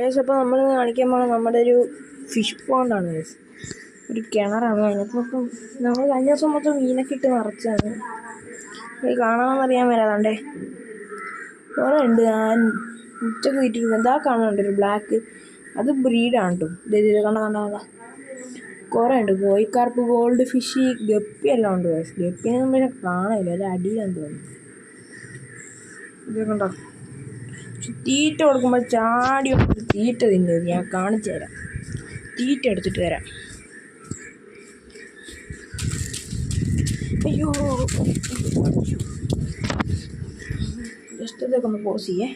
അപ്പോൾ നമ്മൾ കാണിക്കാൻ പോകുന്നത് നമ്മുടെ ഒരു ഫിഷ് പോണ്ടാണ്. ഒരു കിണറാണ്. അതിനകത്ത് നമ്മൾ കഴിഞ്ഞ ദിവസം മൊത്തം മീനൊക്കെ ഇട്ട് നിറച്ചാണ്. കാണാമെന്നറിയാൻ വരാതാണ്ടേ കുറേ ഉണ്ട്. ഞാൻ ഉച്ചക്ക് തീറ്റിക്കുന്നത് എന്താ കാണുന്നുണ്ട് ഒരു ബ്ലാക്ക്, അത് ബ്രീഡാണ് കേട്ടോ. ഇത് കണ്ട കുറേ ഉണ്ട്. കോഴിക്കാർപ്പ്, ഗോൾഡ് ഫിഷ്, ഗപ്പി എല്ലാം ഉണ്ട്. ഗപ്പിനെ പിന്നെ കാണില്ല, ഒരു അടിയിലാന്ന് തോന്നുന്നു. ഇതൊക്കെ ഉണ്ടോ? തീറ്റ കൊടുക്കുമ്പോൾ ചാടി തീറ്റ തിന്നത് ഞാൻ കാണിച്ചു തരാം. തീറ്റ എടുത്തിട്ട് തരാം. അയ്യോ, ജസ്റ്റ് ഇതൊക്കെ ഒന്ന് പോസ് ചെയ്യേ.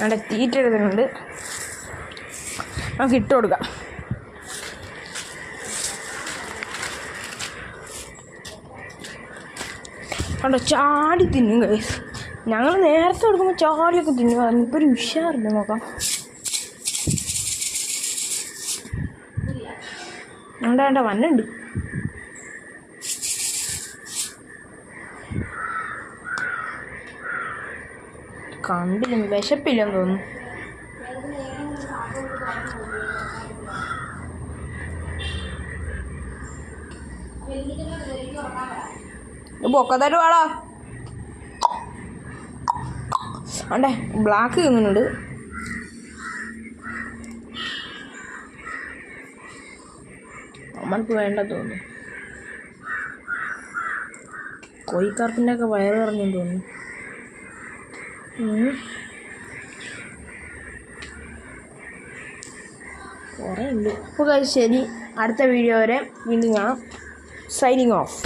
അവിടെ തീറ്റ എടുത്തിട്ടുണ്ട്, നമുക്ക് ഇട്ട് കൊടുക്കാം. കണ്ടോ, ചാടി തിന്നും ഗൈസ്. ഞങ്ങൾ നേരത്തെ കൊടുക്കുമ്പോൾ ചാടിയൊക്കെ തിന്നുമായിരുന്നു. ഇപ്പോൾ ഒരു ഉഷാറില്ല. നോക്കാം. വേണ്ട വന്നുണ്ട്. കണ്ടില്ല, വിശപ്പില്ലെന്ന് തോന്നുന്നു. പൊക്ക തരുവാടാ. അണ്ടേ ബ്ലാക്ക് തിന്നുന്നുണ്ട്. നമ്മൾക്ക് വേണ്ട തോന്നുന്നു. കോഴിക്കാർപ്പിൻ്റെ ഒക്കെ വയറ് നിറഞ്ഞെന്ന് തോന്നുന്നു. കുറേ ഉണ്ട്. അപ്പോൾ ശരി, അടുത്ത വീഡിയോ വരെ വീണ്ടും കാണാം. Signing off.